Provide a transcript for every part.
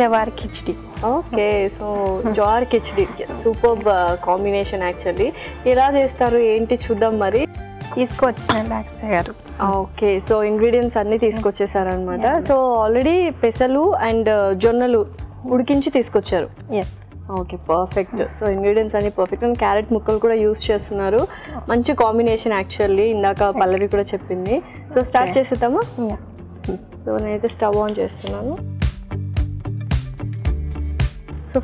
Jowar Khichdi. Okay so jowar khichdi superb combination actually. ఎలా చేస్తారు ఏంటి చూద్దాం మరి. తీసుకొచ్చిన గారు. ఓకే సో ఇంగ్రీడియంట్స్ అన్నీ తీసుకొచ్చేసారనమాట. సో ఆల్రెడీ పెసలు అండ్ జొన్నలు ఉడికించి తీసుకొచ్చారు. Okay perfect. సో ఇంగ్రీడియంట్స్ అన్ని పర్ఫెక్ట్. అండ్ క్యారెట్ ముక్కలు కూడా యూస్ చేస్తున్నారు. మంచి కాంబినేషన్ యాక్చువల్లీ. ఇందాక పల్లవి కూడా చెప్పింది. సో స్టార్ట్ చేసేద్దామా? సో నేనైతే స్టవ్ ఆన్ చేస్తున్నాను. సో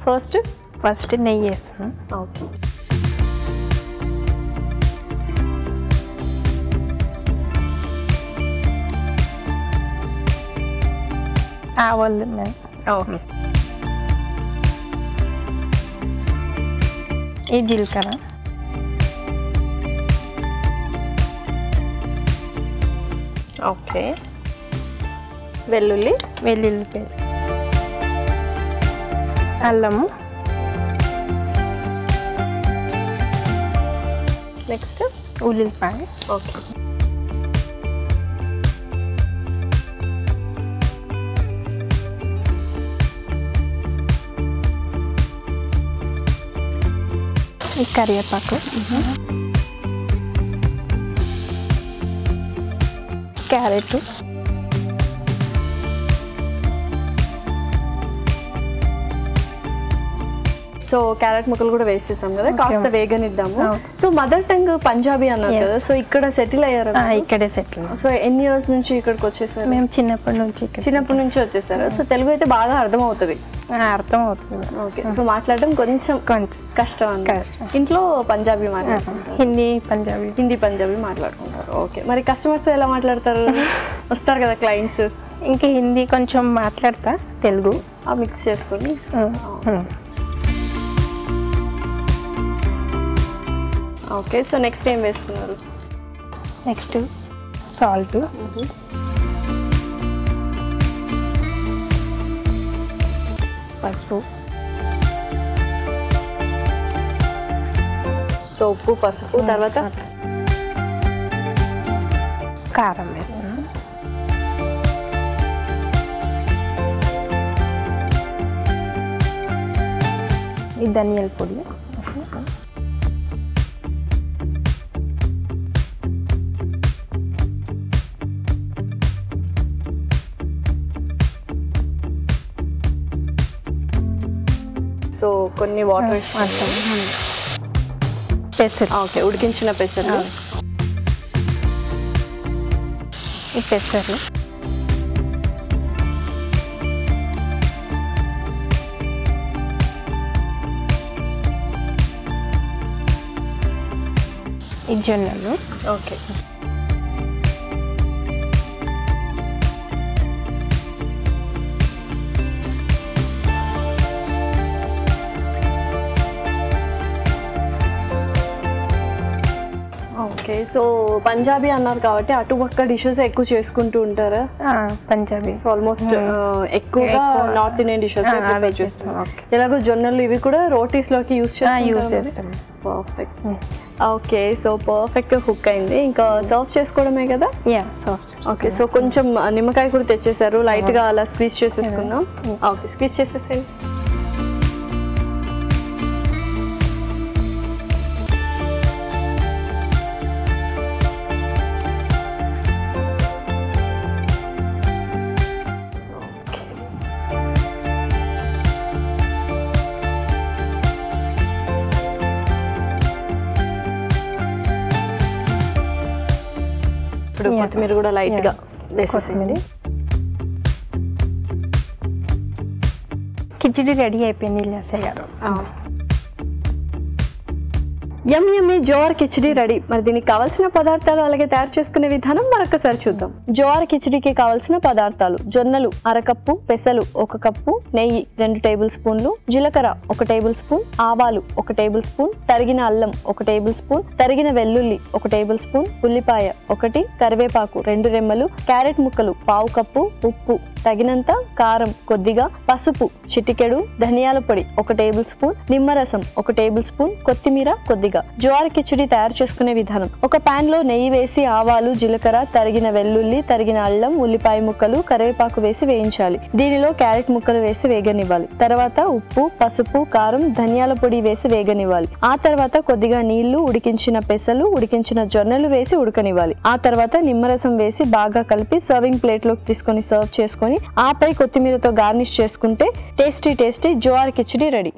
ఫస్ట్ నెయ్యి వేస్తాను. ఓకే ఆవాలు. ఓకే ఈ జీలకర్ర, ఓకే వెల్లుల్లి పేస్ట్, అల్లము, నెక్స్ట్ ఉల్లిపాయ, ఓకే ఈ కరివేపాకు, క్యారెట్, సో క్యారెట్ ముక్కలు కూడా వేసేసాం కదా, కాస్త వేగనిద్దాము. సో మదర్ టంగ్ పంజాబీ అన్నారు కదా, సో ఇక్కడ సెటిల్ అయ్యారు? ఇక్కడే సెటిల్. సో ఎన్ని ఇయర్స్ నుంచి ఇక్కడికి వచ్చేసారు? మేము చిన్నప్పటి నుంచి వచ్చేసారు. సో తెలుగు అయితే బాగా అర్థం అవుతుంది. ఓకే సో మాట్లాడడం కొంచెం కష్టం అన్న. ఇంట్లో పంజాబీ మాట్లాడుకుంటారు? హిందీ పంజాబీ మాట్లాడుకుంటారు. ఓకే మరి కస్టమర్స్ ఎలా మాట్లాడతారు? వస్తారు కదా క్లయింట్స్. ఇంకా హిందీ కొంచెం మాట్లాడతా, తెలుగు మిక్స్ చేసుకొని. ఓకే సో నెక్స్ట్ ఏం వేస్తున్నారు? నెక్స్ట్ సాల్ట్, పసుపు, సో ఉప్పు పసుపు, తర్వాత కారం వేస్తాను, ఈ ధనియాల పొడి, సో కొన్ని వాటర్ పెసలు. ఓకే ఉడికించిన పెసలు, ఈ పెసలు, ఈ జొన్నలు, ఓకే ఓకే సో పంజాబీ అన్నారు కాబట్టి అటుపక్క డిషెస్ ఎక్కువ చేసుకుంటూ ఉంటారా? పంజాబీ ఆల్మోస్ట్ ఎక్కువగా నార్త్ ఇండియన్ డిషెస్ చేస్తాం. ఎలాగో జొన్నలు ఇవి కూడా రోటీస్ లోకి యూస్ చేస్తాం. Perfect. Okay so perfect cook అయింది. ఇంకా సర్వ్ చేసుకోవడమే కదా? ఓకే సో కొంచెం నిమ్మకాయ కూడా తెచ్చేసారు, లైట్ గా అలా స్క్వీజ్ చేసేసుకుందాం. ఓకే స్క్వీజ్ చేసేసేయండి. ఇప్పుడు కొత్తిమీర కూడా లైట్ గా వేసేసేయండి. కిచిడి రెడీ అయిపోయింది ఇలియాసయ్య గారు. యమ్మీ జోవర్ కిచడీ రెడీ. మరి దీనికి కావాల్సిన పదార్థాలు అలాగే తయారు చేసుకునే విధానం మరొకసారి చూద్దాం. జోవర్ కిచడీకి కావాల్సిన పదార్థాలు: జొన్నలు 1/2 కప్పు, పెసలు 1 కప్పు, నెయ్యి 2 టేబుల్ స్పూన్లు, జీలకర్ర 1 టేబుల్ స్పూన్, ఆవాలు 1 టేబుల్ స్పూన్, తరిగిన అల్లం 1 టేబుల్ స్పూన్, తరిగిన వెల్లుల్లి 1 టేబుల్ స్పూన్, ఉల్లిపాయ 1, కరివేపాకు 2 రెమ్మలు, క్యారెట్ ముక్కలు 1/2 కప్పు, ఉప్పు తగినంత, కారం కొద్దిగా, పసుపు చిటికెడు, ధనియాల పొడి 1 టేబుల్ స్పూన్, నిమ్మరసం 1 టేబుల్ స్పూన్, కొత్తిమీర కొద్దిగా సింపుల్ గా జోవార్ కిచిడి తయారు చేసుకునే విధానం. ఒక పాన్ లో నెయ్యి వేసి ఆవాలు, జీలకర్ర, తరిగిన వెల్లుల్లి, తరిగిన అల్లం, ఉల్లిపాయ ముక్కలు, కరివేపాకు వేసి వేయించాలి. దీనిలో క్యారెట్ ముక్కలు వేసి వేగనివ్వాలి. తర్వాత ఉప్పు, పసుపు, కారం, ధనియాల పొడి వేసి వేగనివ్వాలి. ఆ తర్వాత కొద్దిగా నీళ్లు, ఉడికించిన పెసలు, ఉడికించిన జొన్నలు వేసి ఉడకనివ్వాలి. ఆ తర్వాత నిమ్మరసం వేసి బాగా కలిపి సర్వింగ్ ప్లేట్ లోకి తీసుకొని సర్వ్ చేసుకొని ఆపై కొత్తిమీరతో గార్నిష్ చేసుకుంటే టేస్టీ జోవార్ కిచిడి రెడీ.